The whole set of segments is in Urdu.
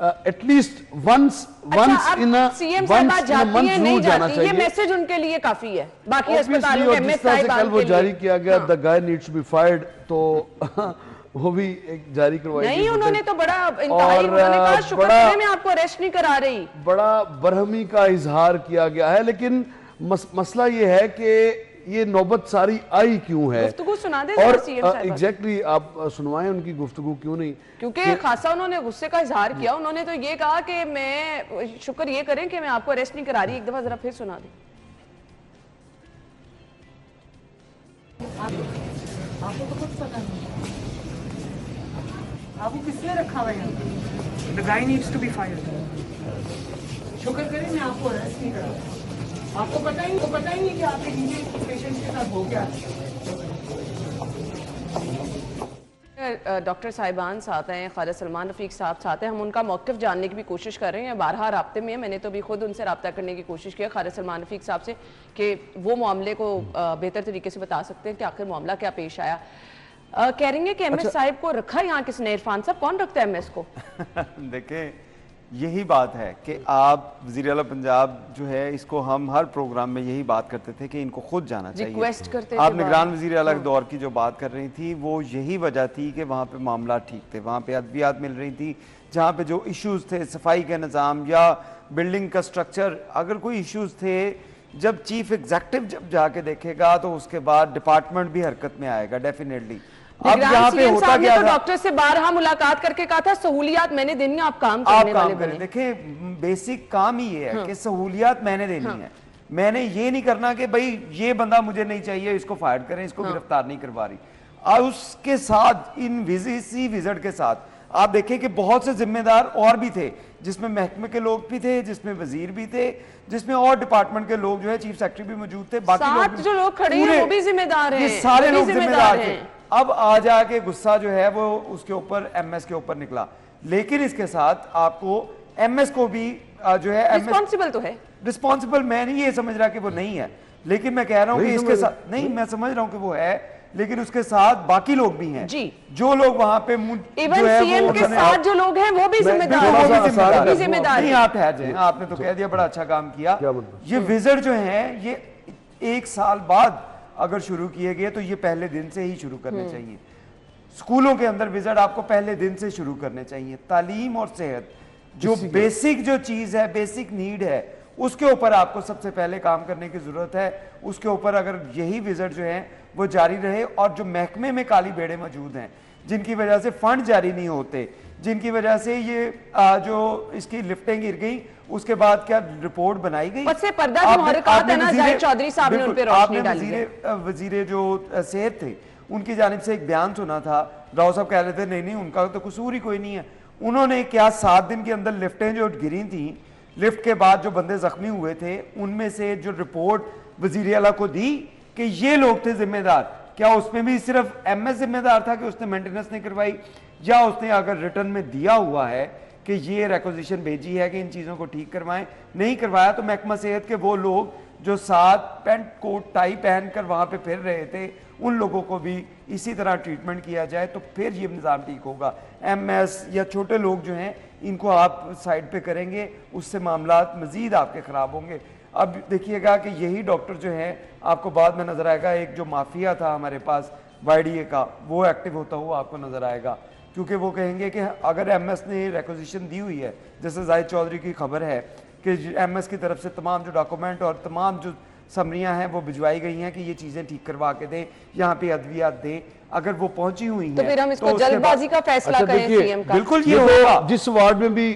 At least once in CM صاحبہ جاتی ہیں نہیں جاتی یہ میسج ان کے لیے کافی ہے باقی اسپتالوں میں جس طرح سے کل وہ جاری کیا گیا the guy needs to be fired تو وہ بھی ایک جاری کروائی نہیں انہوں نے تو بڑا انتہائی انہوں نے کہا شکر کریں میں آپ کو اریسٹ نہیں کرا رہی بڑا برہمی کا اظہار کیا گیا ہے لیکن مسئلہ یہ ہے کہ یہ نوبت ساری آئی کیوں ہے گفتگو سنا دیں اور CM صاحبہ ایگزیکٹلی آپ سنوائیں ان کی گفتگو کیوں نہیں کیونکہ خاصا انہوں نے غصے کا اظہار کیا انہوں نے تو یہ کہا کہ میں شکر یہ کریں کہ میں آپ کو اریسٹ نہیں کرا رہی ایک دفعہ ذرا پھر سنا دیں آپ کو تو کچھ پتا نہیں آپ کو کس نے رکھا ہوا ہے the guy needs to be fired شکر کریں میں آپ کو اریسٹ نہیں کرا آپ کو پتہ ہی نہیں کہ آپ کے پیشنٹ کے ساتھ ہو گیا ڈاکٹر صاحبان ساتھ ہیں خالد سلمان رفیق صاحب ساتھ ہیں ہم ان کا موقف جاننے کی بھی کوشش کر رہے ہیں بارہا رابطے میں میں نے تو بھی خود ان سے رابطہ کرنے کی کوشش کیا خالد سلمان رفیق صاحب سے کہ وہ معاملے کو بہتر طریقے سے بتا سکتے ہیں کہ آخر معاملہ کیا پیش آیا کہہ رہی ہیں کہ ایم ایس صاحب کو رکھا یہاں کس نے عرفان صاحب کون رکھتا ہے ایم ایس کو دیکھیں یہی بات ہے کہ آپ وزیر اعلیٰ پنجاب جو ہے اس کو ہم ہر پروگرام میں یہی بات کرتے تھے کہ ان کو خود جانا چاہیے ریکویسٹ کرتے آپ نگران وزیر اعلیٰ کے دور کی جو بات کر رہی تھی وہ یہی وجہ تھی کہ وہاں پہ معاملات ٹھیک تھے وہاں پہ ادویات مل رہی تھی جہاں پہ جو ایشوز تھے صفائی کا نظام یا بلڈنگ کا سٹرکچر اگر کوئی ایشوز تھے جب چیف ایگزیکٹو جب جا کے دیکھے گا تو اس کے بعد ڈپارٹمنٹ بھی حرکت میں آئے گا ڈیفینیٹلی اب یہاں پہ ہوتا کیا تھا ڈاکٹر سے بارہا ملاقات کر کے کہا تھا سہولیات میں نے دینی ہے آپ کام کرنے والے بنے دیکھیں بیسک کام ہی یہ ہے کہ سہولیات میں نے دینی ہے میں نے یہ نہیں کرنا کہ بھئی یہ بندہ مجھے نہیں چاہیے اس کو فائر کریں اس کو گرفتار نہیں کروا رہی اور اس کے ساتھ ان وزٹ کے ساتھ آپ دیکھیں کہ بہت سے ذمہ دار اور بھی تھے جس میں محکمے کے لوگ بھی تھے جس میں وزیر بھی تھے جس میں اور ڈپارٹمنٹ کے لوگ جو ہے چیف سیکرٹری بھی موجود تھے باقی ساتھ جو لوگ کھڑے ہیں وہ بھی ذمہ دار ہیں یہ سارے لوگ ذمہ دار تھے اب آ جا کے غصہ جو ہے وہ اس کے اوپر ایم ایس کے اوپر نکلا لیکن اس کے ساتھ آپ کو ایم ایس کو بھی جو ہے رسپانسبل تو ہے رسپانسبل میں نہیں یہ سمجھ رہا کہ وہ نہیں ہے لیکن میں کہہ رہا ہوں کہ اس کے ساتھ نہیں میں سمجھ رہا ہوں کہ وہ ہے لیکن اس کے ساتھ باقی لوگ بھی ہیں جو لوگ وہاں پہ ایون سی ایم کے ساتھ جو لوگ ہیں وہ بھی ذمہ دار نہیں آپ ٹھہر جائیں آپ نے تو کہہ دیا بڑا اچھا کام کیا یہ وزٹ جو ہیں یہ 1 سال بعد اگر شروع کیے گئے تو یہ پہلے دن سے ہی شروع کرنے چاہیے سکولوں کے اندر وزٹ آپ کو پہلے دن سے شروع کرنے چاہیے تعلیم اور صحت جو بیسک جو چیز ہے بیسک نیڈ ہے اس کے اوپر آپ کو سب سے پہلے کام کرنے کی ضرورت ہے اس کے اوپر اگر یہی وزٹ جو ہیں وہ جاری رہے اور جو محکمے میں کالی بیڑے موجود ہیں جن کی وجہ سے فنڈ جاری نہیں ہوتے جن کی وجہ سے یہ جو اس کی لفٹیں گر گئی اس کے بعد کیا رپورٹ بنائی گئی پس سے پردہ جو محرکات ہے نا زاہد چودھری صاحب نے ان پہ روشنی ڈالی ہے وزیر جو صحت تھے ان کی جانب سے ایک بیان سنا تھا راؤ صاحب کہہ رہے تھے نہیں ان کا تو قصور ہی کوئی نہیں ہے انہوں نے کیا 7 دن کے اندر لفٹیں جو گری تھیں لفٹ کے بعد جو بندے زخمی ہوئے تھے ان میں سے جو رپورٹ وزیر اعلیٰ کو دی کہ یہ لوگ تھے ذمہ دار کیا اس میں بھی صرف ایم ایس ذمہ دار تھا کہ اس نے مینٹیننس نہیں کروائی یا اس نے اگر ریٹرن میں دیا ہوا ہے کہ یہ ریکوزیشن بھیجی ہے کہ ان چیزوں کو ٹھیک کروائیں نہیں کروایا تو محکمہ صحت کے وہ لوگ جو ساتھ پینٹ کوٹ ٹائی پہن کر وہاں پہ پھر رہے تھے ان لوگوں کو بھی اسی طرح ٹریٹمنٹ کیا جائے تو پھر یہ نظام ٹھیک ہوگا ایم ایس یا چھوٹے لوگ جو ہیں ان کو آپ سائڈ پہ کریں گے اس سے معاملات مزید آپ کے خراب ہوں گے اب دیکھیے گا کہ یہی ڈاکٹر جو ہیں آپ کو بعد میں نظر آئے گا ایک جو مافیا تھا ہمارے پاس وائی ڈی اے کا وہ ایکٹیو ہوتا ہوا آپ کو نظر آئے گا کیونکہ وہ کہیں گے کہ اگر ایم ایس نے ریکوزیشن دی ہوئی ہے جیسے زاہد چودھری کی خبر ہے کہ ایم ایس کی طرف سے تمام جو ڈاکومنٹ اور تمام جو سمریاں ہیں وہ بھجوائی گئی ہیں کہ یہ چیزیں ٹھیک کروا کے دیں یہاں پہ ادویات دیں اگر وہ پہنچی ہوئی ہیں تو پھر ہم اس کو جلد بازی کا فیصلہ کریں سی ایم کا بالکل یہ ہوگا جس وارڈ میں بھی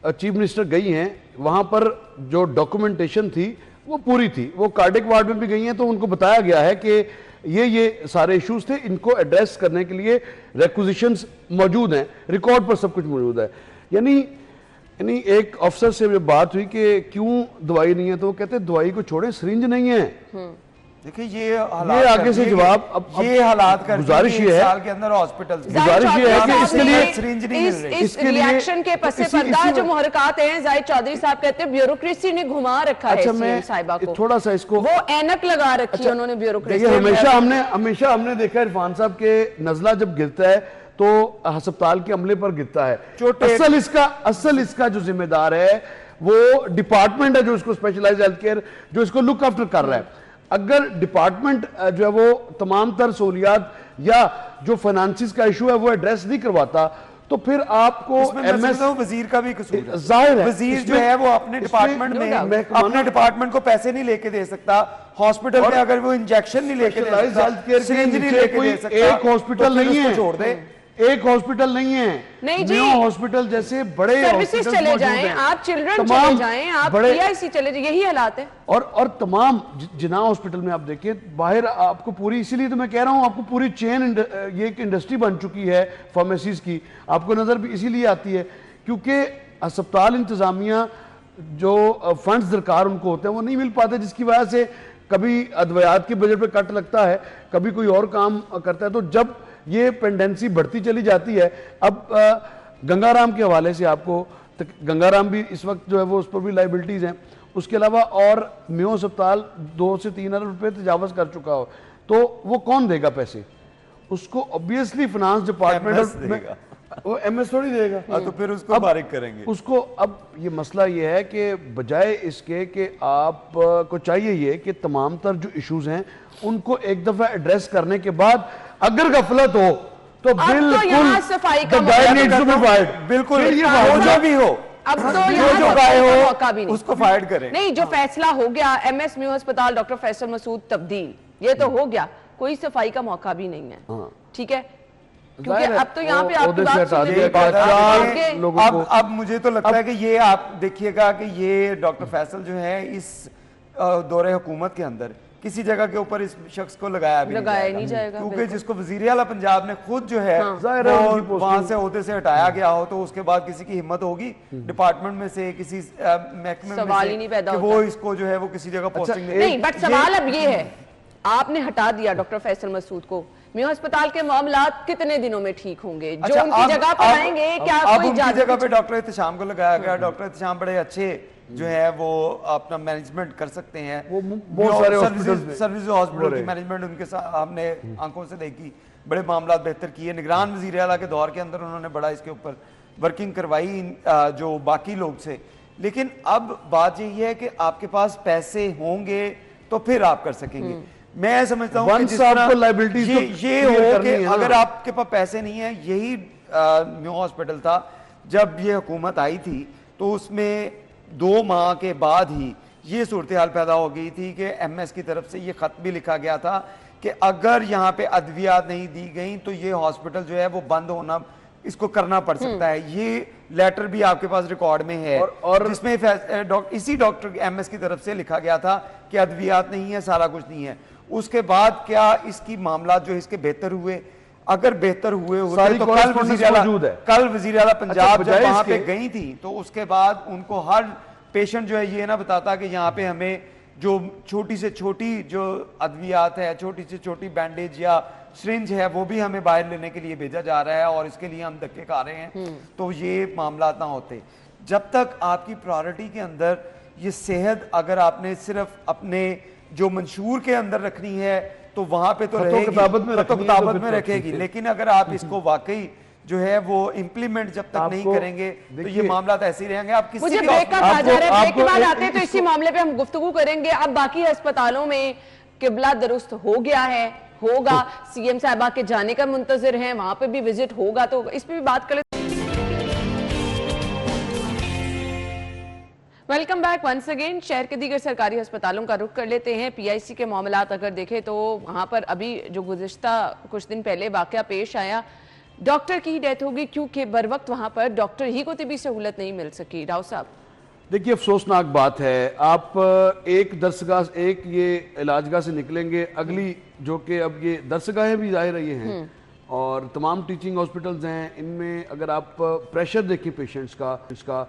چیف منسٹر گئی ہیں وہاں پر جو ڈاکومنٹیشن تھی وہ پوری تھی وہ کارڈک وارڈ میں بھی گئی ہیں تو ان کو بتایا گیا ہے کہ یہ سارے ایشوز تھے ان کو ایڈریس کرنے کے لیے ریکوزیشنز موجود ہیں ریکارڈ پر سب کچھ موجود ہے یعنی ایک افسر سے جب بات ہوئی کہ کیوں دوائی نہیں ہے تو وہ کہتے ہیں دوائی کو چھوڑیں سرنج نہیں ہے دیکھیں یہ آگے سے جواب یہ حالات کر گزارش یہ ہے سال کے اندر ہاسپٹل گزارش یہ ہے کہ اس کے لیے سرنج نہیں مل رہی اس ریاکشن کے پس پردہ جو محرکات ہیں زاہد چودھری صاحب کہتے ہیں بیوروکریسی نے گھما رکھا ہے سی ایم صاحبہ کو تھوڑا سا اس کو وہ اینک لگا رکھی ہے انہوں نے بیوروکریسی ہمیشہ ہم نے دیکھا عرفان صاحب کے نزلہ جب گرتا ہے تو ہسپتال کے عملے پر گرتا ہے. چوٹے اصل اس کا جو ذمہ دار ہے وہ ڈپارٹمنٹ ہے جو اس کو اسپیشلائز ہیلتھ کیئر جو اس کو لک آفٹر کر رہا ہے. اگر ڈپارٹمنٹ جو ہے وہ تمام تر سہولیات یا جو فائنانسز کا ایشو ہے وہ ایڈریس نہیں کرواتا تو پھر آپ کو ایم ایس وزیر کا بھی قصور ہے. ظاہر ہے وزیر جو ہے وہ اپنے ڈپارٹمنٹ میں اپنے ڈپارٹمنٹ کو پیسے نہیں لے کے دے سکتا. ہاسپٹل میں اگر وہ انجیکشن نہیں لے کے دے سکتا, سرنج نہیں لے کے دے سکتا, ایک ہاسپٹل نہیں ہے, چھوڑ دے. ایک ہاسپٹل نہیں ہے, میو ہاسپٹل جیسے بڑے سروسز چلے جائیں, آپ چلڈرن چلے جائیں, آپ پی آئی سی چلے جائیں, یہی حالات ہیں. اور تمام جناح ہاسپٹل میں آپ دیکھیں باہر آپ کو پوری, اسی لیے تو میں کہہ رہا ہوں آپ کو پوری چین یہ ایک انڈسٹری بن چکی ہے فارمیسیز کی, آپ کو نظر بھی اسی لیے آتی ہے کیونکہ ہسپتال انتظامیہ جو فنڈز درکار ان کو ہوتے ہیں وہ نہیں مل پاتے, جس کی وجہ سے کبھی ادویات کے بجٹ پہ کٹ لگتا ہے, کبھی کوئی اور کام کرتا ہے. تو جب یہ پینڈنسی بڑھتی چلی جاتی ہے, اب گنگا رام کے حوالے سے آپ کو, گنگا رام بھی اس وقت جو ہے وہ اس پر بھی لائبلٹیز ہیں, اس کے علاوہ اور میو ہسپتال 2 سے 3 ارب روپے تجاوز کر چکا ہو, تو وہ کون دے گا پیسے؟ اس کو obviously فنانس ڈپارٹمنٹ, وہ ایم ایس تھوڑی دے گا, تو پھر اس کو بارک کریں گے. اس کو اب یہ مسئلہ یہ ہے کہ بجائے اس کے کہ آپ کو چاہیے یہ کہ تمام تر جو ایشوز ہیں ان کو ایک دفعہ ایڈریس کرنے کے بعد اگر غفلت ہو تو بالکل صفائی the guy needs to be fired. بالکل جو بھی ہو, اب تو جو گائے ہو اس کو فائر کریں. نہیں, جو فیصلہ ہو گیا ایم ایس میو ہسپتال ڈاکٹر فیصل مسعود تبدیل, یہ تو ہو گیا, کوئی صفائی کا موقع بھی نہیں ہے. ٹھیک ہے, کیونکہ اب تو یہاں پہ آپ کی بات سنیں, اب مجھے تو لگتا ہے کہ یہ آپ دیکھیے گا کہ یہ ڈاکٹر فیصل جو ہے اس دور حکومت کے اندر کسی جگہ کے اوپر اس شخص کو لگایا نہیں جائے گا, کیونکہ جس کو وزیر اعلیٰ پنجاب نے خود جو ہے وہاں سے عہدے سے ہٹایا گیا ہو تو اس کے بعد کسی کی ہمت ہوگی ڈپارٹمنٹ میں سے کسی محکمے میں سے کہ وہ اس کو جو ہے وہ کسی جگہ پوسٹنگ نہیں. بٹ سوال اب یہ ہے, آپ نے ہٹا دیا ڈاکٹر فیصل مسعود کو, میو ہسپتال کے معاملات کتنے دنوں میں ٹھیک ہوں گے؟ جو ان کی جگہ پر آئیں گے, کیا کوئی جگہ پہ ڈاکٹر احتشام کو لگایا گیا. ڈاکٹر احتشام بڑے اچھے جو ہے وہ اپنا مینجمنٹ کر سکتے ہیں, سروس ہاسپٹل کی مینجمنٹ ان کے ساتھ ہم نے آنکھوں سے دیکھی, بڑے معاملات بہتر کیے. نگران وزیر اعلیٰ کے دور کے اندر انہوں نے بڑا اس کے اوپر ورکنگ کروائی جو باقی لوگ سے. لیکن اب بات یہی ہے کہ آپ کے پاس پیسے ہوں گے تو پھر آپ کر سکیں گے. میں سمجھتا ہوں کہ جس طرح یہ ہو کہ اگر آپ کے پاس پیسے نہیں ہیں, یہی میو ہاسپٹل تھا جب یہ حکومت آئی تھی تو اس میں 2 ماہ کے بعد ہی یہ صورتحال پیدا ہو گئی تھی کہ ایم ایس کی طرف سے یہ خط بھی لکھا گیا تھا کہ اگر یہاں پہ ادویات نہیں دی گئیں تو یہ ہاسپٹل جو ہے وہ بند ہونا اس کو کرنا پڑ سکتا ہے. یہ لیٹر بھی آپ کے پاس ریکارڈ میں ہے اور جس میں اسی ڈاکٹر ایم ایس کی طرف سے لکھا گیا تھا کہ ادویات نہیں ہے, سارا کچھ نہیں ہے. اس کے بعد کیا اس کی معاملات جو اس کے بہتر ہوئے؟ اگر بہتر ہوئے ہوتے تو کل وزیر اعلیٰ پنجاب جب وہاں پہ گئی تھی تو اس کے بعد ان کو ہر پیشنٹ جو ہے یہ نہ بتاتا کہ یہاں پہ ہمیں جو چھوٹی سے چھوٹی جو ادویات ہے, چھوٹی سے چھوٹی بینڈیج یا سرنج ہے وہ بھی ہمیں باہر لینے کے لیے بھیجا جا رہا ہے اور اس کے لیے ہم دھکے کھا رہے ہیں, تو یہ معاملات نہ ہوتے. جب تک آپ کی پرائورٹی کے اندر یہ صحت اگر آپ نے صرف اپنے جو منشور کے اندر رکھنی ہے تو وہاں پہ تو رہے گی, کتابت میں رکھے گی, لیکن اگر آپ اس کو واقعی جو ہے وہ امپلیمنٹ جب تک نہیں کریں گے تو یہ معاملات ایسے ہی رہیں گے. آپ مجھے بریک اپ آ جا رہا ہے, بریک کے بعد آتے ہیں تو اسی معاملے پہ ہم گفتگو کریں گے. اب باقی ہسپتالوں میں قبلہ درست ہو گیا ہے, ہوگا, سی ایم صاحبہ کے جانے کا منتظر ہیں, وہاں پہ بھی وزٹ ہوگا, تو اس پہ بھی بات کریں. Welcome back once again. شہر کے دیگر سرکاری ہسپتالوں کا رخ کر لیتے ہیں. پی آئی سی کے معاملات اگر دیکھیں تو وہاں پر ابھی جو گزشتہ کچھ دن پہلے واقعہ پیش آیا, ڈاکٹر کی ہی ڈیتھ ہوگی کیونکہ بر وقت وہاں پر ڈاکٹر ہی کو طبی سہولت نہیں مل سکی. راؤ صاحب دیکھیے افسوسناک بات ہے, آپ ایک درسگاہ ایک یہ علاج گاہ سے نکلیں گے, اگلی جو کہ اب یہ درسگاہیں بھی ظاہر رہی ہیں اور تمام ٹیچنگ ہاسپٹلز ہیں, ان میں اگر آپ پریشر دیکھیں پیشنٹس کا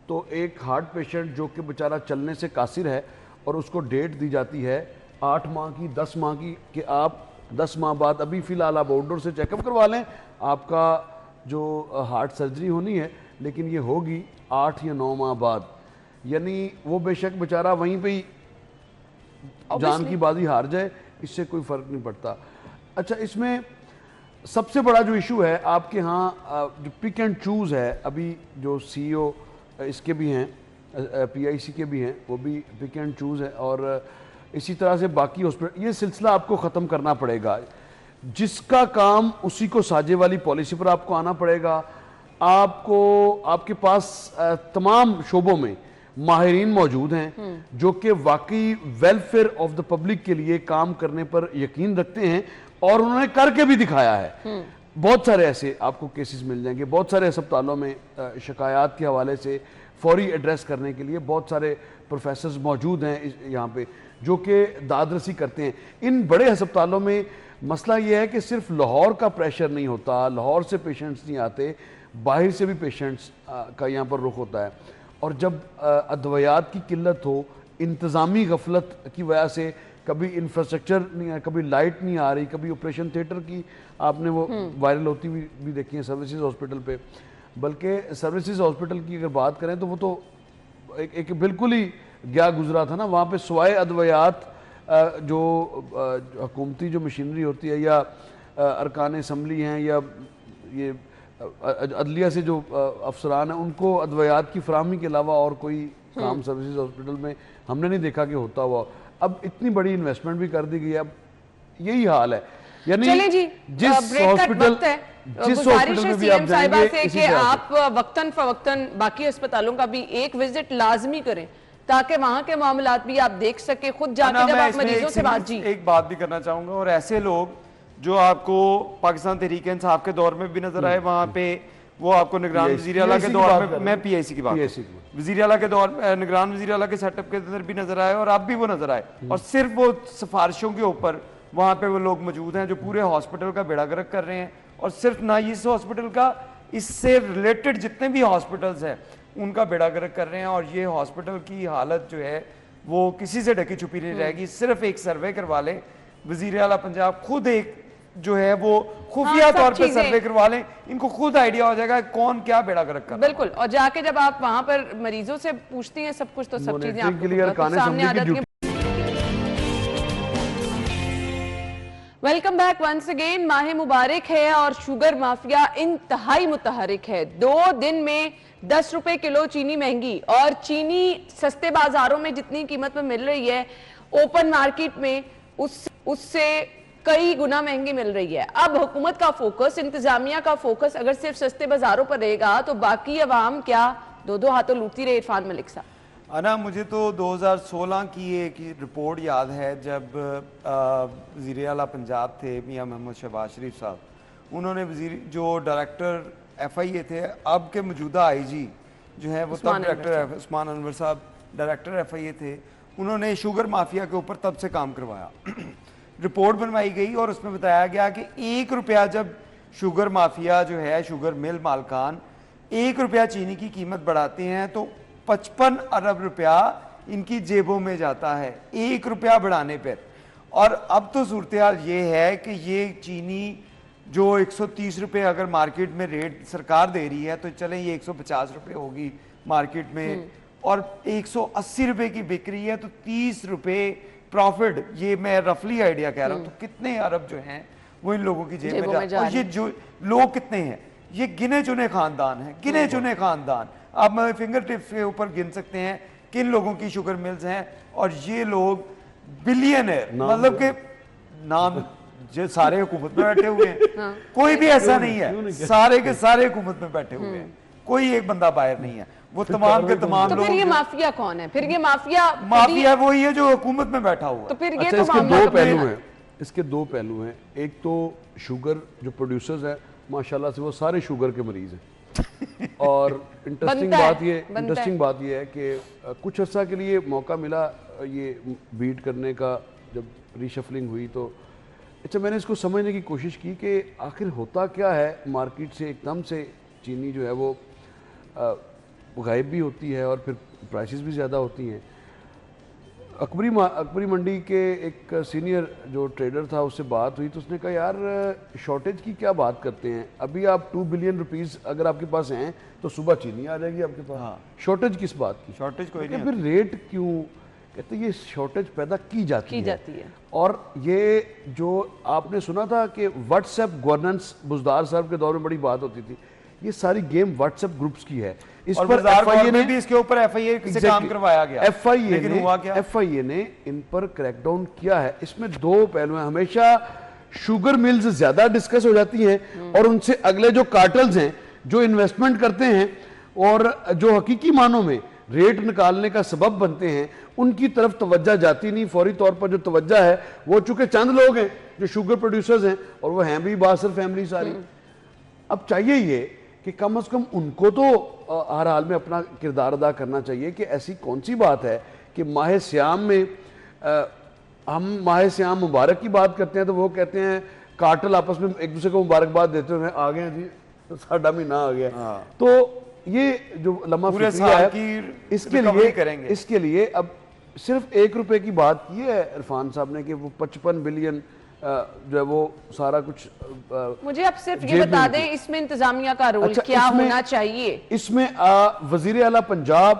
تو ایک ہارٹ پیشنٹ جو کہ بیچارہ چلنے سے قاصر ہے اور اس کو ڈیٹ دی جاتی ہے 8 ماہ کی 10 ماہ کی کہ آپ 10 ماہ بعد ابھی فی الحال آپ آؤٹ ڈور سے چیک اپ کروا لیں, آپ کا جو ہارٹ سرجری ہونی ہے لیکن یہ ہوگی 8 یا 9 ماہ بعد. یعنی وہ بے شک بیچارہ وہیں پہ ہی جان کی بازی ہار جائے, اس سے کوئی فرق نہیں پڑتا. اچھا اس میں سب سے بڑا جو ایشو ہے آپ کے ہاں جو پک اینڈ چوز ہے، ابھی جو سی ای او اس کے بھی ہیں، پی آئی سی کے بھی ہیں، وہ بھی پک اینڈ چوز ہے، اور اسی طرح سے باقی ہاسپٹل، یہ سلسلہ آپ کو ختم کرنا پڑے گا. جس کا کام اسی کو ساجے والی پالیسی پر آپ کو آنا پڑے گا. آپ کے پاس تمام شعبوں میں ماہرین موجود ہیں جو کہ واقعی ویلفیئر آف دا پبلک کے لیے کام کرنے پر یقین رکھتے ہیں، اور انہوں نے کر کے بھی دکھایا ہے. بہت سارے ایسے آپ کو کیسز مل جائیں گے، بہت سارے ہسپتالوں میں شکایات کے حوالے سے فوری ایڈریس کرنے کے لیے بہت سارے پروفیسرز موجود ہیں یہاں پہ جو کہ داد رسی کرتے ہیں. ان بڑے ہسپتالوں میں مسئلہ یہ ہے کہ صرف لاہور کا پریشر نہیں ہوتا، لاہور سے پیشنٹس نہیں آتے، باہر سے بھی پیشنٹس کا یہاں پر رخ ہوتا ہے. اور جب ادویات کی قلت ہو، انتظامی غفلت کی وجہ سے کبھی انفراسٹرکچر نہیں ہے، کبھی لائٹ نہیں آ رہی، کبھی آپریشن تھیٹر کی آپ نے وہ وائرل ہوتی بھی دیکھی ہیں سروسز ہاسپٹل پہ. بلکہ سروسز ہاسپٹل کی اگر بات کریں تو وہ تو ایک بالکل ہی گیا گزرا تھا نا. وہاں پہ سوائے ادویات جو حکومتی جو مشینری ہوتی ہے یا ارکان اسمبلی ہیں یا یہ عدلیہ سے جو افسران ہیں، ان کو ادویات کی فراہمی کے علاوہ اور کوئی کام سروسز ہاسپٹل میں ہم نے نہیں دیکھا کہ ہوتا ہوا. اب اتنی بڑی انویسٹمنٹ بھی کر دی گئی ہے، اب یہی حال ہے. یعنی جس ہاسپٹل میں بھی آپ جائیں گے کہ آپ وقتاً فوقتاً باقی اسپتالوں کا بھی ایک وزٹ لازمی کریں تاکہ وہاں کے معاملات بھی آپ دیکھ سکیں، خود جا کے جب آپ مریضوں سے بات. ایک بات بھی کرنا چاہوں گا، اور ایسے لوگ جو آپ کو پاکستان تحریک انصاف کے دور میں بھی نظر آئے وہاں پہ، وہ آپ کو نگران وزیر اعلیٰ کے دور میں پی آئی سی کی بات وزیر اعلیٰ کے دور نگران وزیر اعلیٰ کے سیٹ اپ کے اندر بھی نظر آئے، اور اب بھی وہ نظر آئے. اور صرف وہ سفارشوں کے اوپر وہاں پہ وہ لوگ موجود ہیں جو پورے ہاسپٹل کا بیڑا گرک کر رہے ہیں. اور صرف نہ اس ہاسپٹل کا، اس سے ریلیٹڈ جتنے بھی ہاسپٹلز ہیں ان کا بیڑا گرک کر رہے ہیں. اور یہ ہاسپٹل کی حالت جو ہے وہ کسی سے ڈھکی چھپی نہیں رہے گی. صرف ایک سروے کروا لیں، وزیر اعلیٰ پنجاب خود ایک جو ہے وہ خفیہ طور پہ سروے کروا لیں، ان کو خود آئیڈیا ہو جائے گا کون کیا بیڑا گرک کر رہا ہے. بالکل. اور جا کے جب آپ وہاں پر مریضوں سے پوچھتی ہیں سب کچھ، تو سب چیزیں آپ کو سامنے آ جاتی ہیں. Welcome back once again. ماہ مبارک ہے اور شوگر مافیا انتہائی متحرک ہے. 2 دن میں 10 روپے کلو چینی مہنگی، اور چینی سستے بازاروں میں جتنی قیمت میں مل رہی ہے اوپن مارکیٹ میں اس سے کئی گنا مہنگی مل رہی ہے. اب حکومت کا فوکس، انتظامیہ کا فوکس اگر صرف سستے بازاروں پر رہے گا تو باقی عوام کیا دو ہاتھوں لوٹتی رہے. عرفان ملک صاحب. انا مجھے تو 2016 کی ایک رپورٹ یاد ہے جب وزیر اعلیٰ پنجاب تھے میاں محمد شہباز شریف صاحب. انہوں نے جو ڈائریکٹر ایف آئی اے تھے، اب کے موجودہ آئی جی جو ہے وہ تب ڈائریکٹر عثمان انور صاحب ڈائریکٹر ایف آئی اے تھے، انہوں نے شوگر مافیا کے اوپر تب سے کام کروایا. رپورٹ بنوائی گئی اور اس میں بتایا گیا کہ 1 روپیہ جب شوگر مافیا جو ہے شوگر مل مالکان 1 روپیہ چینی کی قیمت بڑھاتے ہیں تو 55 ارب روپیہ ان کی جیبوں میں جاتا ہے 1 روپیہ بڑھانے پر. اور اب تو صورتحال یہ ہے کہ یہ چینی جو 130 روپے اگر مارکیٹ میں ریٹ سرکار دے رہی ہے تو چلیں یہ 150 روپے ہوگی مارکیٹ میں، اور 180 روپے کی بک رہی ہے تو 30 روپے پروفٹ. یہ میں رفلی آئیڈیا کہہ رہا ہوں. تو کتنے ارب جو ہیں وہ ان لوگوں کی جیب میں جاتے ہیں. اور یہ جو لوگ کتنے ہیں، یہ گنے چنے خاندان ہیں، گنے چنے خاندان. آپ فنگر ٹپس کے اوپر گن سکتے ہیں کن لوگوں کی شوگر ملز ہیں. اور یہ لوگ بلینئر، مطلب کہ نام جو سارے حکومت میں بیٹھے ہوئے ہیں، کوئی بھی ایسا نہیں ہے، سارے کے سارے حکومت میں بیٹھے ہوئے ہیں، کوئی ایک بندہ باہر نہیں ہے. وہ تمام کے تمام لوگ. تو پھر یہ مافیا کون ہے؟ پھر یہ مافیا وہی ہے جو حکومت میں بیٹھا ہوا ہے. تو پھر یہ اچھا، اس کے 2 پہلو ہیں. اس کے 2 پہلو ہیں. ایک تو شوگر جو پروڈیوسرز ہیں ماشاءاللہ سے وہ سارے شوگر کے مریض ہیں. اور انٹرسٹنگ بات یہ ہے کہ کچھ عرصہ کے لیے موقع ملا یہ بیٹ کرنے کا جب ری شفلنگ ہوئی تو اچھا میں نے اس کو سمجھنے کی کوشش کی کہ آخر ہوتا کیا ہے. مارکیٹ سے ایک دم سے چینی جو ہے وہ غائب بھی ہوتی ہے اور پھر پرائسز بھی زیادہ ہوتی ہیں. اکبری منڈی کے ایک سینئر جو ٹریڈر تھا اس سے بات ہوئی تو اس نے کہا یار شارٹیج کی کیا بات کرتے ہیں، ابھی آپ 2 بلین روپیز اگر آپ کے پاس ہیں تو صبح چینی آ جائے گی آپ کے پاس. شارٹیج کس بات کی؟ شارٹیج کوئی نہیں. پھر ریٹ کیوں کہتے ہیں یہ شارٹیج پیدا کی جاتی ہے اور یہ جو آپ نے سنا تھا کہ واٹس ایپ گورننس بزدار صاحب کے دور میں بڑی بات ہوتی تھی, یہ ساری گیم واٹس ایپ گروپس کی ہے. اس پر ایف آئی اے نے بھی اس کے اوپر ایف آئی اے سے کام کروایا گیا, ایف آئی اے نے ان پر کریک ڈاؤن کیا ہے. اس میں دو پہلو ہیں. ہمیشہ شوگر ملز زیادہ ڈسکس ہو جاتی ہیں اور ان سے اگلے جو کارٹلز ہیں جو انویسٹمنٹ کرتے ہیں اور جو حقیقی معنوں میں ریٹ نکالنے کا سبب بنتے ہیں, ان کی طرف توجہ جاتی نہیں. فوری طور پر جو توجہ ہے وہ چونکہ چند لوگ ہیں جو شوگر پروڈیوسرز ہیں اور وہ ہیں بھی باثر فیملی ساری. اب چاہیے یہ کہ کم از کم ان کو تو ہر حال میں اپنا کردار ادا کرنا چاہیے کہ ایسی کون سی بات ہے کہ ماہ سیام میں ہم ماہ سیام مبارک کی بات کرتے ہیں تو وہ کہتے ہیں کارٹل آپس میں ایک دوسرے کو مبارکباد دیتے ہوئے آ گئے جی ساڈا مہینہ آ گیا. تو یہ جو لمحہ فکریہ ہے اس کے لیے اب صرف 1 روپے کی بات کی ہے عرفان صاحب نے کہ وہ 55 بلین جو ہے وہ سارا کچھ. مجھے اب صرف یہ بتا دیں اس میں انتظامیہ کا رول کیا ہونا چاہیے. اس میں وزیر اعلیٰ پنجاب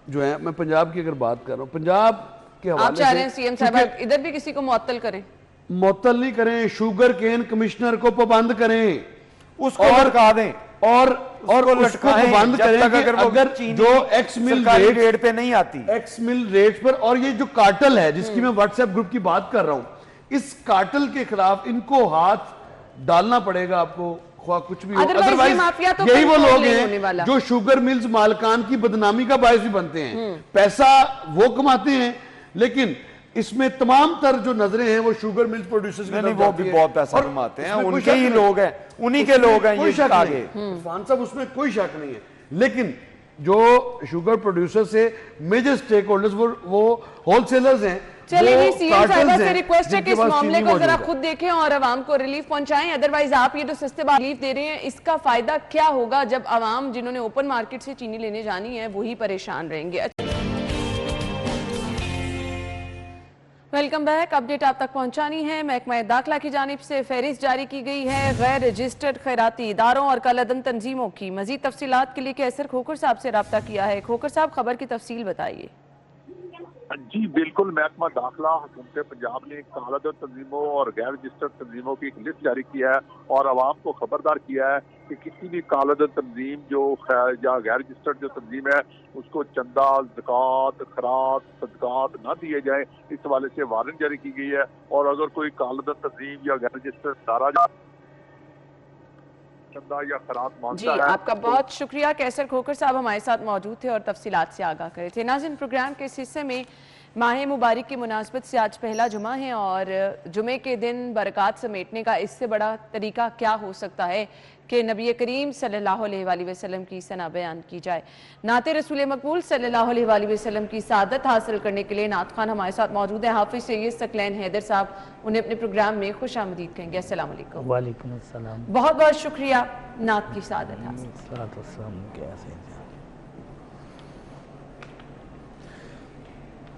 جو ہے, میں پنجاب کی اگر بات کر رہا ہوں, پنجاب کے حوالے سے آپ چاہ رہے ہیں سی ایم صاحب ادھر بھی کسی کو معطل کریں؟ معطل نہیں کریں, شوگر کین کمشنر کو پابند کریں, اس کو لٹکا دیں اور اس کو پابند کریں اگر جو ایکس مل ریٹ پہ نہیں آتی, ایکس مل ریٹ پر. اور یہ جو کارٹل ہے جس کی میں واٹس ایپ گروپ کی بات کر رہا ہوں, اس کارٹل کے خلاف ان کو ہاتھ ڈالنا پڑے گا آپ کو, خواہ کچھ بھی ہو. ادروائز یہی وہ لوگ ہیں جو شوگر ملز مالکان کی بدنامی کا باعث بھی بنتے ہیں. پیسہ وہ کماتے ہیں لیکن اس میں تمام تر جو نظریں ہیں وہ شوگر ملز پروڈیوسرز کی طرف وہ بھی بہت پیسہ کماتے ہیں, ان کے ہی لوگ ہیں, انہی کے لوگ ہیں. کوئی شک نہیں ہے عرفان صاحب, اس میں کوئی شک نہیں ہے. لیکن جو شوگر پروڈیوسر سے میجر سٹیک ہولڈرز وہ ہول سیلرز ہیں. چلیں جی, سی ایم صاحبہ سے ریکویسٹ ہے کہ اس معاملے کو ذرا خود دیکھیں اور عوام کو ریلیف پہنچائیں. ادروائز آپ یہ جو سستے بار ریلیف دے رہے ہیں اس کا فائدہ کیا ہوگا جب عوام جنہوں نے اوپن مارکیٹ سے چینی لینے جانی ہے وہی پریشان رہیں گے. Welcome back. اپڈیٹ آپ تک پہنچانی ہے. محکمہ داخلہ کی جانب سے فہرست جاری کی گئی ہے غیر رجسٹرڈ خیراتی اداروں اور کالعدم تنظیموں کی. مزید تفصیلات کے لیے کیسر کھوکھر صاحب سے رابطہ کیا ہے. کھوکھر صاحب, خبر کی تفصیل بتائیے. جی بالکل, محکمہ داخلہ حکومت پنجاب نے کالعدم تنظیموں اور غیر رجسٹرڈ تنظیموں کی ایک لسٹ جاری کیا ہے اور عوام کو خبردار کیا ہے کہ کسی بھی کالعدم تنظیم جو یا غیر رجسٹرڈ جو تنظیم ہے اس کو چندہ, زکوٰۃ, خیرات, صدقات نہ دیے جائیں. اس حوالے سے وارنٹ جاری کی گئی ہے اور اگر کوئی کالعدم تنظیم یا غیر رجسٹرڈ ادارہ چندہ یا خیرات مانگتا ہے. جی آپ کا بہت شکریہ. کیسر کھوکھر صاحب ہمارے ساتھ موجود تھے اور تفصیلات سے آگاہ کرے تھے. ناظرین, پروگرام کے اس حصے میں ماہ مبارک کی مناسبت سے آج پہلا جمعہ ہے اور جمعے کے دن برکات سمیٹنے کا اس سے بڑا طریقہ کیا ہو سکتا ہے کہ نبی کریم صلی اللہ علیہ وآلہ وسلم کی ثنا بیان کی جائے. نعت رسول مقبول صلی اللہ علیہ وآلہ وسلم کی سعادت حاصل کرنے کے لیے نعت خوان ہمارے ساتھ موجود ہیں. حافظ سید ثقلین حیدر صاحب, انہیں اپنے پروگرام میں خوش آمدید کہیں گے. السلام علیکم. وعلیکم السلام. بہت بہت شکریہ. نعت کی سعادت حاصل.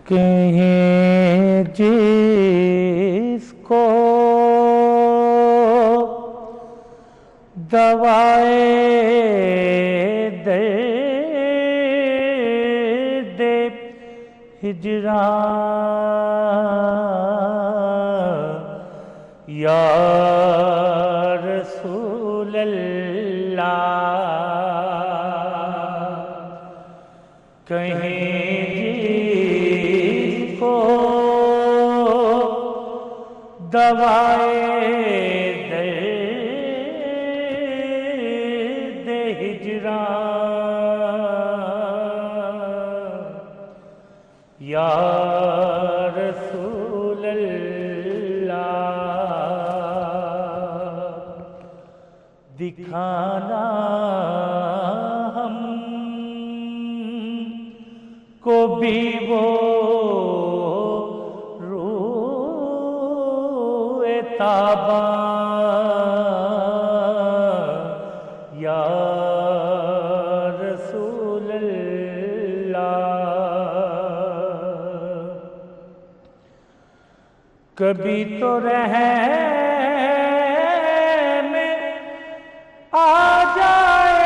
کہیں جس کو دوائے درد ہجران یا رسول اللہ, کہیں جس کو دوائے یا رسول اللہ دکھانا ہم کو بھی وہ روئے تاباں یا رسول اللہ. کبھی تو رحم آ جائے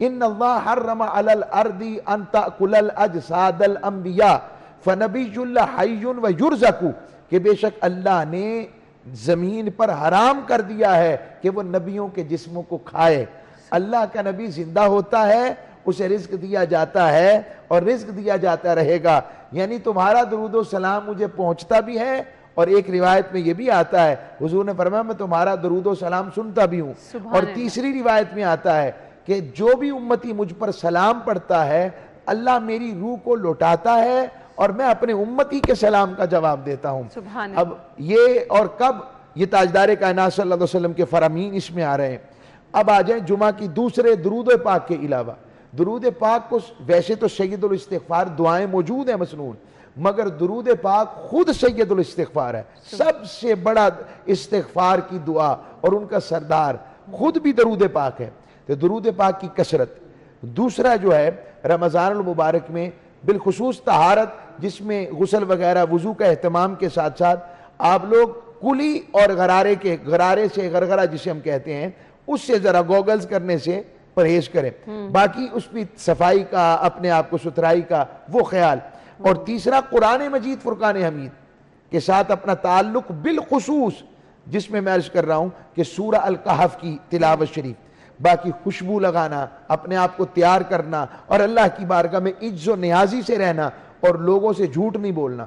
ان اللہ حرم علی الارض ان تأکل الاجساد الانبیاء فنبی اللہ حی و یرزق، کہ بے شک اللہ نے زمین پر حرام کر دیا ہے کہ وہ نبیوں کے جسموں کو کھائے۔ اللہ کا نبی زندہ ہوتا ہے، اسے رزق دیا جاتا ہے اور رزق دیا جاتا رہے گا، یعنی تمہارا درود و سلام مجھے پہنچتا بھی ہے، اور ایک روایت میں یہ بھی آتا ہے حضور نے فرمایا میں تمہارا درود و سلام سنتا بھی ہوں، اور تیسری روایت میں آتا ہے کہ جو بھی امتی مجھ پر سلام پڑھتا ہے اللہ میری روح کو لوٹاتا ہے اور میں اپنے امتی کے سلام کا جواب دیتا ہوں۔ اب یہ اور کب یہ تاجدار کائنات صلی اللہ علیہ وسلم کے فرامین اس میں آ رہے ہیں۔ اب آ جائیں جمعہ کی دوسرے درود پاک کے علاوہ، درود پاک کو ویسے تو سید الاستغفار دعائیں موجود ہیں مسنون، مگر درود پاک خود سید الاستغفار ہے، سب سے بڑا استغفار کی دعا، اور ان کا سردار خود بھی درود پاک ہے۔ تو درود پاک کی کثرت، دوسرا جو ہے رمضان المبارک میں بالخصوص طہارت، جس میں غسل وغیرہ وضو کا اہتمام کے ساتھ ساتھ آپ لوگ کلی اور غرارے سے غرغرہ جسے ہم کہتے ہیں اس سے ذرا گوگلز کرنے سے پرہیز کریں، باقی اس پہ صفائی کا، اپنے آپ کو ستھرائی کا وہ خیال۔ اور تیسرا قرآن مجید فرقان حمید کے ساتھ اپنا تعلق بالخصوص، جس میں عرض کر رہا ہوں کہ سورہ الکہف کی تلاوت شریف، باقی خوشبو لگانا، اپنے آپ کو تیار کرنا، اور اللہ کی بارگاہ میں عجز و نیازی سے رہنا، اور لوگوں سے جھوٹ نہیں بولنا،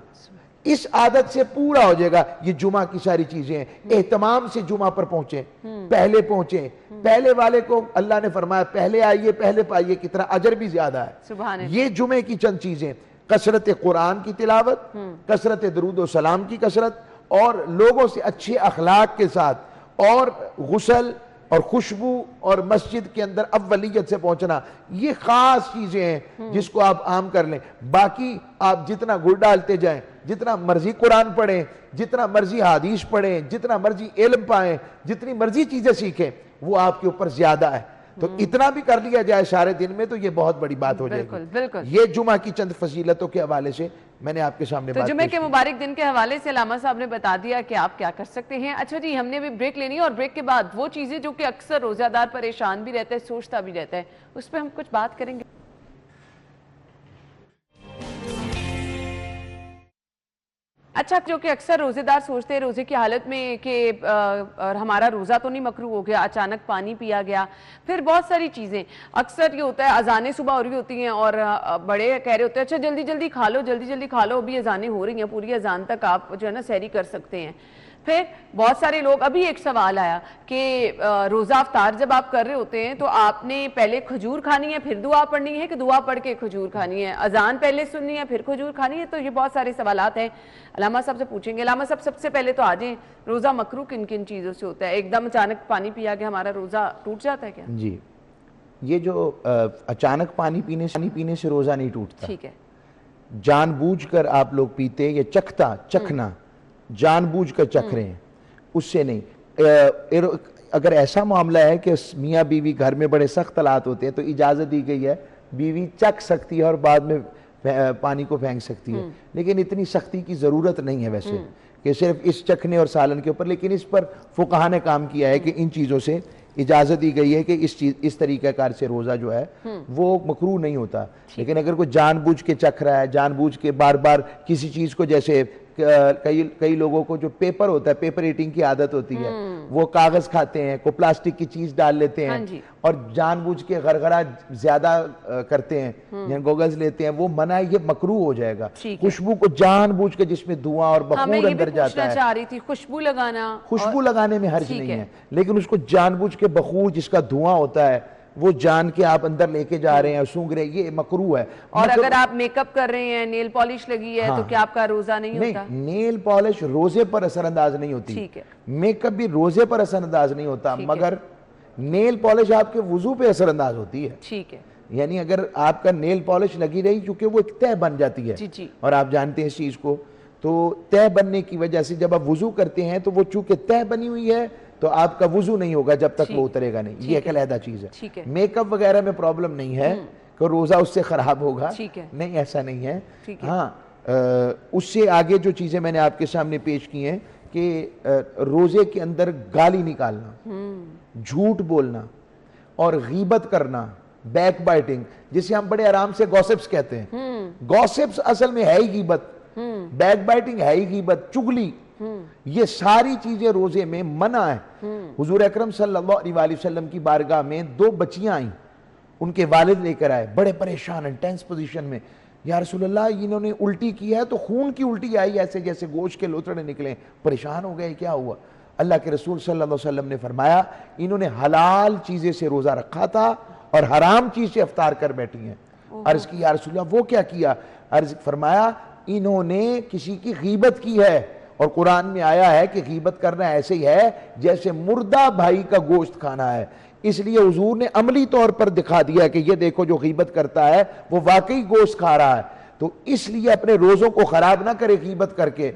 اس عادت سے پورا ہو جائے گا۔ یہ جمعہ کی ساری چیزیں ہیں، اہتمام سے جمعہ پر پہنچیں، پہلے پہنچیں، پہلے والے کو اللہ نے فرمایا پہلے آئیے پہلے پائیے، کتنا اجر بھی زیادہ ہے۔ یہ جمعے کی چند چیزیں، کثرت قرآن کی تلاوت، کثرت درود و سلام کی کثرت، اور لوگوں سے اچھے اخلاق کے ساتھ، اور غسل اور خوشبو اور مسجد کے اندر اولیت سے پہنچنا، یہ خاص چیزیں ہیں جس کو آپ عام کر لیں۔ باقی آپ جتنا گر ڈالتے جائیں، جتنا مرضی قرآن پڑھیں، جتنا مرضی حدیث پڑھیں، جتنا مرضی علم پائیں، جتنی مرضی چیزیں سیکھیں، وہ آپ کے اوپر زیادہ ہے۔ تو اتنا بھی کر لیا جائے سارے دن میں تو یہ بہت بڑی بات ہو جائے گی۔ یہ جمعہ کی چند فضیلتوں کے حوالے سے میں نے آپ کے سامنے بات کی۔ جمعہ کے مبارک دن کے حوالے سے علامہ صاحب نے بتا دیا کہ آپ کیا کر سکتے ہیں۔ اچھا جی، ہم نے بھی بریک لینی ہے، اور بریک کے بعد وہ چیزیں جو کہ اکثر روزہ دار پریشان بھی رہتا ہے، سوچتا بھی رہتا ہے، اس پہ ہم کچھ بات کریں گے۔ اچھا، جو کہ اکثر روزے دار سوچتے ہیں روزے کی حالت میں کہ ہمارا روزہ تو نہیں مکروہ ہو گیا، اچانک پانی پیا گیا، پھر بہت ساری چیزیں، اکثر یہ ہوتا ہے اذانیں صبح ہو رہی ہوتی ہیں اور بڑے کہہ رہے ہوتے ہیں اچھا جلدی جلدی کھا لو، جلدی جلدی کھا لو، ابھی اذانیں ہو رہی ہیں، پوری اذان تک آپ جو ہے نا سحری کر سکتے ہیں۔ پھر بہت سارے لوگ، ابھی ایک سوال آیا کہ روزہ افطار جب آپ کر رہے ہوتے ہیں تو آپ نے پہلے کھجور کھانی ہے پھر دعا پڑھنی ہے کہ دعا پڑھ کے کھجور کھانی ہے، اذان پہلے سننی ہے پھر کھجور کھانی ہے؟ تو یہ بہت سارے سوالات ہیں، علامہ صاحب سے پوچھیں گے۔ علامہ صاحب سب سے پہلے تو آ جائیں، روزہ مکروہ کن کن چیزوں سے ہوتا ہے؟ ایک دم اچانک پانی پیا کہ ہمارا روزہ ٹوٹ جاتا ہے کیا؟ جی، یہ جو اچانک پانی پینے سے روزہ نہیں ٹوٹتا، ٹھیک ہے، جان بوجھ کر آپ لوگ پیتے، یہ چکھنا جان بوجھ کر چکھ رہے ہیں، اس سے نہیں۔ اگر ایسا معاملہ ہے کہ میاں بیوی گھر میں بڑے سخت حالات ہوتے ہیں تو اجازت دی گئی ہے، بیوی چکھ سکتی ہے اور بعد میں پانی کو پھینک سکتی ہے، لیکن اتنی سختی کی ضرورت نہیں ہے ویسے کہ صرف اس چکھنے اور سالن کے اوپر، لیکن اس پر فقہا نے کام کیا ہے کہ ان چیزوں سے اجازت دی گئی ہے کہ اس طریقہ کار سے روزہ جو ہے وہ مکروہ نہیں ہوتا۔ لیکن اگر کوئی جان بوجھ کے چکھ رہا ہے، جان بوجھ کے بار بار کسی چیز کو، جیسے کئی لوگوں کو جو پیپر ہوتا ہے، پیپر ایٹنگ کی عادت ہوتی ہے، وہ کاغذ کھاتے ہیں، کوئی پلاسٹک کی چیز ڈال لیتے ہیں اور جان بوجھ کے غرغرہ زیادہ کرتے ہیں، یعنی گوگلز لیتے ہیں، وہ منع ہے، یہ مکروہ ہو جائے گا۔ خوشبو کو جان بوجھ کے جس میں دھواں اور بخور اندر جاتا ہے، چاہ رہی تھی خوشبو لگانے میں حرج نہیں ہے، لیکن اس کو جان بوجھ کے بخور جس کا دھواں ہوتا ہے وہ جان کے آپ اندر لے کے جا رہے ہیں اور سونگ رہے ہیں، یہ مکروہ ہے۔ اور اگر آپ میک اپ کر رہے ہیں، نیل پالش لگی ہے تو کیا آپ کا روزہ نہیں ہوتا؟ نیل پالش روزے پر اثر انداز نہیں ہوتی، میک اپ بھی روزے پر اثر انداز نہیں ہوتا، مگر نیل پالش آپ کے وضو پہ اثر انداز ہوتی ہے۔ ٹھیک ہے، یعنی اگر آپ کا نیل پالش لگی رہی، چونکہ وہ ایک تہ بن جاتی ہے اور آپ جانتے ہیں اس چیز کو، تو تہ بننے کی وجہ سے جب آپ وضو کرتے ہیں تو وہ چونکہ تہ بنی ہوئی ہے تو آپ کا وضو نہیں ہوگا جب تک وہ اترے گا نہیں، یہ ایک علیحدہ چیز ہے۔ میک اپ وغیرہ میں پرابلم نہیں ہے کہ روزہ اس سے خراب ہوگا، نہیں، ایسا نہیں ہے۔ ہاں، اس سے آگے جو چیزیں میں نے آپ کے سامنے پیش کی ہیں کہ روزے کے اندر گالی نکالنا، جھوٹ بولنا اور غیبت کرنا بیک بائٹنگ جسے ہم بڑے آرام سے گوسپس کہتے ہیں، گوسپس اصل میں ہے ہی غیبت، بیک بائٹنگ ہے ہی غیبت، چگلی، یہ ساری چیزیں روزے میں منع ہے۔ حضور اکرم صلی اللہ علیہ وآلہ وسلم کی بارگاہ میں 2 بچیاں آئیں، ان کے والد لے کر آئے بڑے پریشان انٹینس پوزیشن میں، یا رسول اللہ انہوں نے الٹی کی ہے تو خون کی الٹی آئی ایسے جیسے گوشت کے لوتڑے نکلے، پریشان ہو گئے کیا ہوا؟ اللہ کے رسول صلی اللہ علیہ وسلم نے فرمایا انہوں نے حلال چیزیں سے روزہ رکھا تھا اور حرام چیز سے افطار کر بیٹھی ہیں۔ عرض کی یا رسول اللہ وہ کیا کیا؟ عرض فرمایا انہوں نے کسی کی غیبت کی ہے، اور قرآن میں آیا ہے کہ غیبت کرنا ایسے ہی ہے جیسے مردہ بھائی کا گوشت کھانا ہے، اس لیے حضور نے عملی طور پر دکھا دیا کہ یہ دیکھو جو غیبت کرتا ہے وہ واقعی گوشت کھا رہا ہے۔ تو اس لیے اپنے روزوں کو خراب نہ کرے غیبت کر کے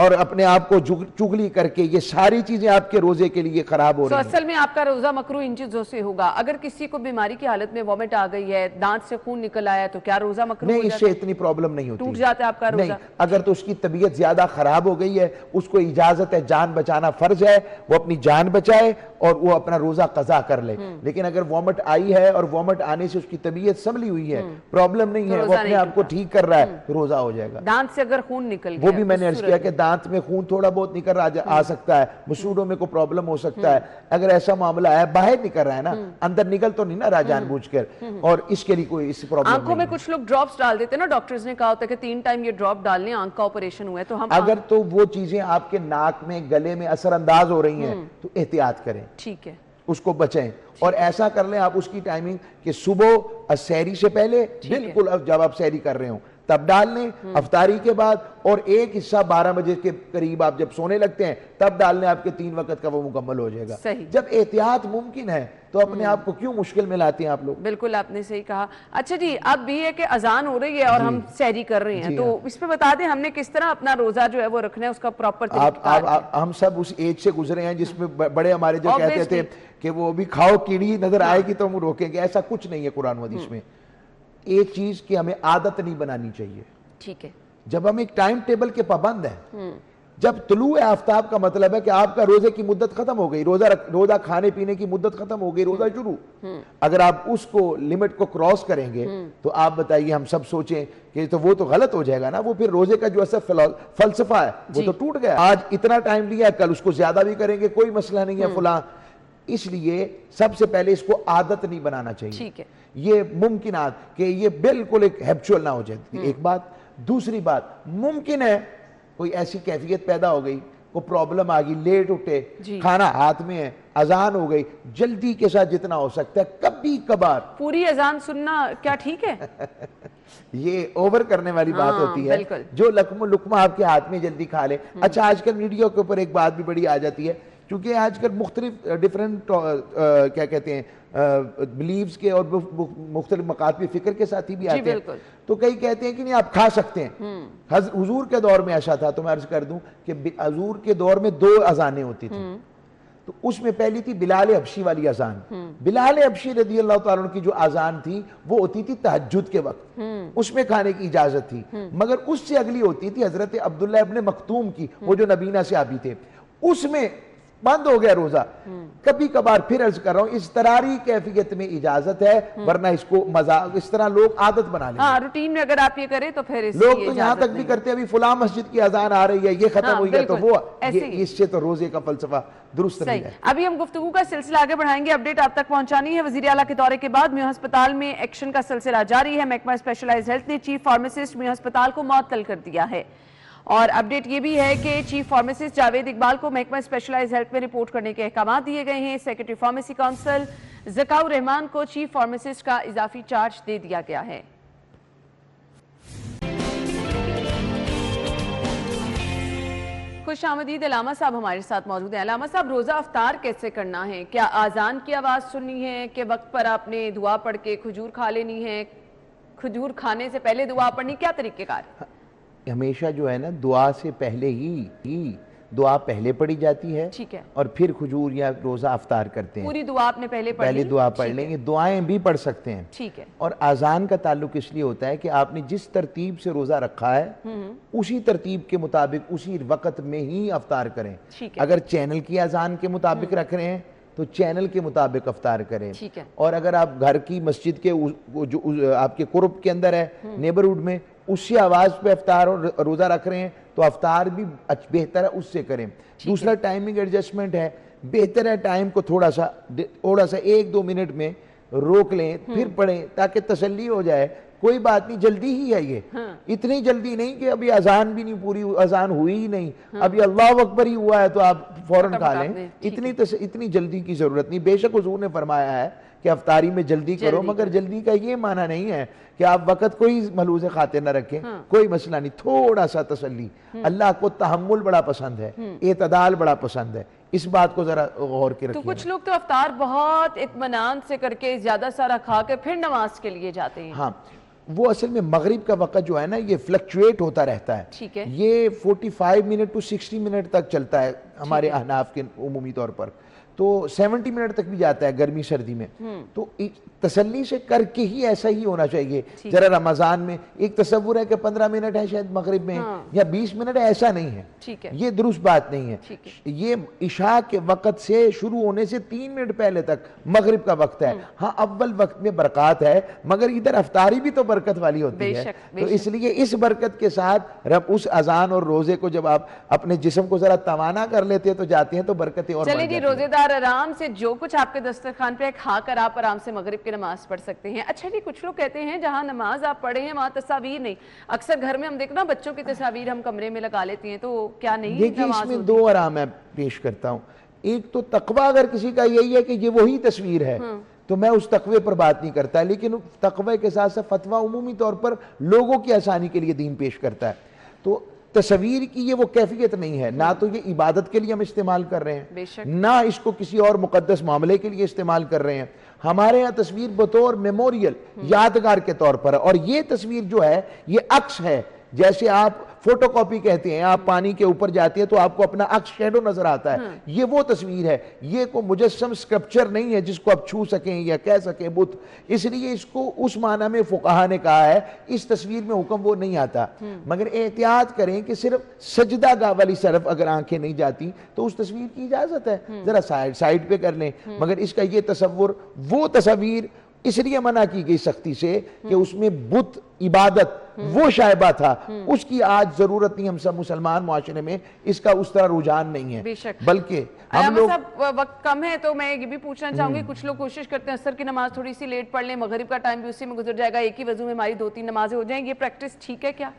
اور اپنے آپ کو چگلی کر کے، یہ ساری چیزیں آپ کے روزے کے لیے خراب ہو رہی ہیں۔ اصل میں آپ کا روزہ مکروہ ان چیزوں سے ہوگا۔ اگر کسی کو بیماری کی حالت میں وومٹ آ گئی ہے، دانت سے خون نکل آیا تو کیا روزہ مکروہ نہیں، ہو اس جاتا سے ہے؟ اتنی پرابلم نہیں ہوتی، ٹوٹ جاتا ہے آپ کا روزہ؟ نہیں، اگر تو اس کی طبیعت زیادہ خراب ہو گئی ہے، اس کو اجازت ہے، جان بچانا فرض ہے، وہ اپنی جان بچائے اور وہ اپنا روزہ قضا کر لے۔ لیکن اگر وومٹ آئی ہے اور وومٹ آنے سے اس کی طبیعت سنبھلی ہوئی ہے، پرابلم نہیں ہے، وہ اپنے آپ کو ٹھیک کر رہا ہے، تو روزہ ہو جائے گا۔ دانت سے اگر خون نکل گیا، وہ بھی میں نے عرض کیا کہ دانت میں خون تھوڑا بہت نکل آ سکتا ہے، مسوڑوں میں کوئی پرابلم ہو سکتا ہے، اگر ایسا معاملہ ہے باہر نکل رہا ہے نا، اندر نکل تو نہیں نہ رہا جان بوجھ کر، اور اس کے لیے کوئی اس پرابلم آنکھوں میں نہیں۔ کچھ لوگ ڈراپس ڈال دیتے ہیں نا، ڈاکٹرز نے کہا ہوتا ہے کہ 3 ٹائم یہ ڈراپ ڈال لیں، آنکھ کا آپریشن ہوا ہے تو ہم اگر تو وہ چیزیں آپ کے ناک میں گلے میں اثر انداز ہو رہی ہیں تو احتیاط کریں، ٹھیک ہے، اس کو بچیں، اور ایسا کر لیں آپ اس کی ٹائمنگ کہ صبح سحری سے پہلے بالکل جب آپ سحری کر رہے ہوں تب ڈال لیں، افطاری کے بعد، اور ایک حصہ 12 بجے کے قریب آپ جب سونے لگتے ہیں تب ڈال لیں، آپ کے 3 وقت کا وہ مکمل ہو جائے گا۔ جب احتیاط ممکن ہے تو اپنے آپ کو کیوں مشکل میں لاتے ہیں آپ لوگ؟ بالکل آپ نے صحیح کہا۔ اچھا جی، اب بھی ہے کہ اذان ہو رہی ہے اور ہم سحری کر رہے ہیں، تو اس پہ بتا دیں ہم نے کس طرح اپنا روزہ جو ہے وہ رکھنا ہے، اس کا پراپر طریقہ؟ ہم سب اس ایج سے گزرے ہیں جس میں بڑے ہمارے جو کہتے تھے کہ وہ بھی کھاؤ کیڑی نظر آئے گی تو ہم روکیں گے، ایسا کچھ نہیں ہے قرآن و حدیث میں۔ ایک چیز کہ ہمیں عادت نہیں بنانی چاہیے، ٹھیک ہے، جب ہم ایک ٹائم ٹیبل کے پابند ہیں، جب طلوع آفتاب کا مطلب ہے کہ آپ کا روزے کی مدت ختم ہو گئی، روزہ کھانے پینے کی مدت ختم ہو گئی، روزہ شروع، اگر آپ اس کو لمٹ کو کراس کریں گے تو آپ بتائیے ہم سب سوچیں کہ تو وہ تو غلط ہو جائے گا نا، وہ پھر روزے کا جو اصل فلسفہ ہے وہ تو ٹوٹ گیا۔ آج اتنا ٹائم لیا ہے، کل اس کو زیادہ بھی کریں گے، کوئی مسئلہ نہیں ہے فلاں۔ اس لیے سب سے پہلے اس کو عادت نہیں بنانا چاہیے، ٹھیک ہے، یہ ممکنات کہ یہ بالکل ایک ہیبچول نہ ہو جائے، ایک بات۔ دوسری بات، ممکن ہے کوئی ایسی کیفیت پیدا ہو گئی، کوئی پرابلم آ گئی، لیٹ اٹھے، کھانا ہاتھ میں ہے، اذان ہو گئی، جلدی کے ساتھ جتنا ہو سکتا ہے کبھی کبھار پوری اذان سننا کیا ٹھیک ہے؟ یہ اوور کرنے والی بات ہوتی ہے، جو لقمہ آپ کے ہاتھ میں جلدی کھا لے۔ اچھا، آج کل میڈیا کے اوپر ایک بات بھی بڑی آ جاتی ہے، کیونکہ آج کل مختلف ڈیفرنٹ کیا کہتے ہیں بلیفز کے اور مختلف مکاتب فکر کے ساتھی بھی آتے ہیں، تو کئی کہتے ہیں کہ نہیں آپ کھا سکتے ہیں۔ حضور کے دور میں ایسا تھا، تو میں عرض کر دوں کہ حضور کے دور میں 2 اذانیں ہوتی تھیں، تو اس میں پہلی تھی بلال حبشی والی اذان۔ بلال حبشی رضی اللہ تعالیٰ عنہ کی جو اذان تھی وہ ہوتی تھی تہجد کے وقت، اس میں کھانے کی اجازت تھی، مگر اس سے اگلی ہوتی تھی حضرت عبداللہ ابن مکتوم کی، وہ جو نبینا سے آبی تھے، اس میں بند ہو گیا روزہ۔ کبھی کبھار پھر عرض کر رہا ہوں اضطراری کیفیت میں اجازت ہے، ورنہ اس کو مذاق اس طرح لوگ عادت بنا لیں۔ ہاں، روٹین میں اگر آپ یہ کریں تو پھر لوگ تو یہاں تک بھی کرتے ہیں ابھی فلاں مسجد کی اذان آ رہی ہے، یہ ختم ہوئی ہے تو وہ، اس سے تو روزے کا فلسفہ درست نہیں ہے۔ ابھی ہم گفتگو کا سلسلہ آگے بڑھائیں گے، اپڈیٹ آپ تک پہنچانی ہے۔ وزیر اعلیٰ کے دورے کے بعد میو ہسپتال میں ایکشن کا سلسلہ جاری ہے۔ محکمہ اسپیشلائز ہیلتھ نے چیف فارماسسٹ میو ہسپتال کو معطل کر دیا ہے، اور اپڈیٹ یہ بھی ہے کہ چیف فارماسسٹ جاوید اقبال کو محکمہ اسپیشلائز ہیلتھ میں رپورٹ کرنے کے احکامات دیے گئے ہیں۔ سیکرٹری فارمیسی کونسل ذکاء الرحمان کو چیف فارماسسٹ کا اضافی چارج دے دیا گیا ہے۔ خوش آمدید، علامہ صاحب ہمارے ساتھ موجود ہیں۔ علامہ صاحب، روزہ افطار کیسے کرنا ہے؟ کیا آذان کی آواز سننی ہے کہ وقت پر آپ نے دعا پڑھ کے کھجور کھا لینی ہے؟ کھجور کھانے سے پہلے دعا پڑھنی، کیا طریقہ کار ہے؟ ہمیشہ جو ہے نا دعا سے پہلے ہی دعا پہلے پڑھی جاتی ہے، ٹھیک ہے، اور پھر کھجور یا روزہ افطار کرتے ہیں۔ پوری دعا آپ نے پہلے دعا پڑھ لیں گے، دعائیں بھی پڑھ سکتے ہیں، ٹھیک ہے۔ اور اذان کا تعلق اس لیے ہوتا ہے کہ آپ نے جس ترتیب سے روزہ رکھا ہے اسی ترتیب کے مطابق اسی وقت میں ہی افطار کریں۔ اگر چینل کی اذان کے مطابق رکھ رہے ہیں تو چینل کے مطابق افطار کریں. ٹھیک ہے. اور اگر آپ گھر کی مسجد کے جو آپ کے قرب کے اندر ہے نیبرہڈ میں اسی آواز پہ افطار اور روزہ رکھ رہے ہیں تو افطار بھی بہتر ہے اس سے کریں. دوسرا ٹائمنگ ایڈجسٹمنٹ ہے, بہتر ہے ٹائم کو تھوڑا سا 1-2 منٹ میں روک لیں پھر پڑھیں تاکہ تسلی ہو جائے. کوئی بات نہیں, جلدی ہی ہے یہ, اتنی جلدی نہیں کہ ابھی اذان بھی نہیں پوری, اذان ہوئی ہی نہیں, ابھی اللہ اکبر ہی ہوا ہے تو آپ فوراً کھا لیں. اتنی جلدی کی ضرورت نہیں. بے شک حضور نے فرمایا ہے کہ افطاری میں جلدی کرو, مگر جلدی کا یہ معنی نہیں ہے کہ آپ وقت کوئی ملحوظ خاطر نہ رکھیں. کوئی مسئلہ نہیں, تھوڑا سا تسلی. اللہ کو تحمل بڑا پسند ہے, اعتدال بڑا پسند ہے, اس بات کو ذرا غور کے رکھیں. تو کچھ لوگ تو افطار بہت اطمینان سے کر کے زیادہ سارا کھا کے پھر نماز کے لیے جاتے ہیں. ہاں, وہ اصل میں مغرب کا وقت جو ہے نا یہ فلکچویٹ ہوتا رہتا ہے. ٹھیک ہے. یہ 45 منٹ to 60 منٹ تک چلتا ہے ہمارے احناف کے عمومی طور پر, تو 70 منٹ تک بھی جاتا ہے گرمی سردی میں. تو تسلی سے کر کے ہی ایسا ہی ہونا چاہیے. ذرا رمضان میں ایک تصور ہے کہ 15 منٹ ہے شاید مغرب میں یا 20 منٹ ہے, ایسا نہیں ہے. ٹھیک ہے. یہ درست بات نہیں ہے. یہ عشاء کے وقت سے شروع ہونے سے 3 منٹ پہلے تک مغرب کا وقت ہے. ہاں اول وقت میں برکات ہے, مگر ادھر افطاری بھی تو برکت والی ہوتی ہے. تو اس لیے اس برکت کے ساتھ رب اس اذان اور روزے کو جب آپ اپنے جسم کو ذرا توانا کر لیتے ہیں تو جاتے ہیں تو برکتیں اور بڑھ جاتی ہیں. چلیں جی, روزے دار آرام سے جو کچھ آپ کے دسترخوان پہ کھا کر آپ آرام سے مغرب کی نماز پڑھ سکتے ہیں. اچھا جی, کچھ لوگ کہتے ہیں جہاں نماز آپ پڑھے ہیں وہاں تصاویر نہیں. اکثر گھر میں ہم دیکھنا بچوں کی تصاویر ہم کمرے میں لگا لیتی ہیں, تو کیا نہیں دیکھیں نماز اس میں ہوتی؟ 2 آرام میں پیش کرتا ہوں. ایک تو تقوی اگر کسی کا یہی ہے کہ یہ وہی تصویر ہے تو میں اس تقوی پر بات نہیں کرتا, لیکن تقوی کے ساتھ ساتھ فتویٰ عمومی طور پر لوگوں کی آسانی کے لیے دین پیش کرتا ہے. تو تصویر کی یہ وہ کیفیت نہیں ہے, نہ تو یہ عبادت کے لیے ہم استعمال کر رہے ہیں, نہ اس کو کسی اور مقدس معاملے کے لیے استعمال کر رہے ہیں. ہمارے ہاں تصویر بطور میموریل یادگار کے طور پر ہے. اور یہ تصویر جو ہے یہ عکس ہے, جیسے آپ فوٹو کاپی کہتے ہیں, آپ پانی کے اوپر جاتے ہیں تو آپ کو اپنا عکس شیڈو نظر آتا ہے. یہ وہ تصویر ہے, یہ کوئی مجسم سکرپچر نہیں ہے جس کو آپ چھو سکیں یا کہہ سکیں بت. اس لیے اس کو اس معنی میں فقہا نے کہا ہے اس تصویر میں حکم وہ نہیں آتا. مگر احتیاط کریں کہ صرف سجدہ گاہ والی طرف اگر آنکھیں نہیں جاتی تو اس تصویر کی اجازت ہے, ذرا سائیڈ پہ کر لیں. مگر اس کا یہ تصور, وہ تصویر اس لیے منع کی گئی سختی سے کہ اس میں بت عبادت وہ شائبہ تھا, اس کی آج ضرورت نہیں. ہم سب مسلمان معاشرے میں اس کا اس طرح رجحان نہیں ہے, بلکہ ہم لوگ وقت کم ہے. تو میں یہ بھی پوچھنا چاہوں گی, کچھ لوگ کوشش کرتے ہیں عصر کی نماز تھوڑی سی لیٹ پڑھ لیں, مغرب کا ٹائم بھی اسی میں گزر جائے گا, ایک ہی وضو میں ہماری 2-3 نمازیں ہو جائیں. یہ پریکٹس ٹھیک ہے کیا؟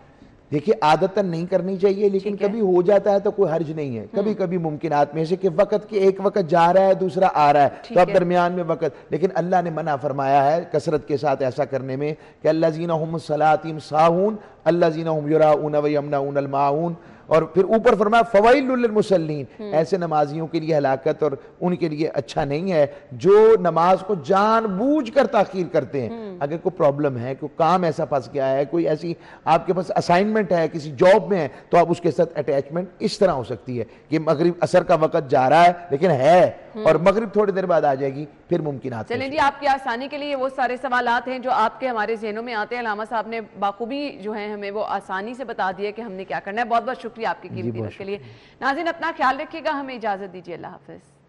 دیکھیے عادتاً نہیں کرنی چاہیے, لیکن کبھی ہو جاتا ہے تو کوئی حرج نہیں ہے. کبھی کبھی ممکنات میں سے کہ وقت کے ایک وقت جا رہا ہے دوسرا آ رہا ہے تو اب درمیان میں وقت, لیکن اللہ نے منع فرمایا ہے کثرت کے ساتھ ایسا کرنے میں کہ الذین هم صلاتہم ساہون الذین هم یراؤون ویمنعون الماعون. اور پھر اوپر فرمایا فویل للمصلین, ایسے نمازیوں کے لیے ہلاکت اور ان کے لیے اچھا نہیں ہے جو نماز کو جان بوجھ کر تاخیر کرتے ہیں. اگر کوئی پرابلم ہے, کوئی کام ایسا پھنس گیا ہے, کوئی ایسی آپ کے پاس اسائنمنٹ ہے, کسی جاب میں ہے, تو آپ اس کے ساتھ اٹیچمنٹ اس طرح ہو سکتی ہے کہ مغرب عصر کا وقت جا رہا ہے لیکن ہے, اور مغرب تھوڑی دیر بعد آ جائے گی, پھر ممکنات. چلیں جی, آپ کی آسانی کے لیے وہ سارے سوالات ہیں جو آپ کے ہمارے ذہنوں میں آتے ہیں, علامہ صاحب نے باخوبی جو ہیں ہمیں وہ آسانی سے بتا دیا کہ ہم نے کیا کرنا ہے. بہت بہت شکریہ آپ کی قیمتی وقت کے لیے. ناظرین اپنا خیال رکھیے گا, ہمیں اجازت دیجیے, اللہ حافظ.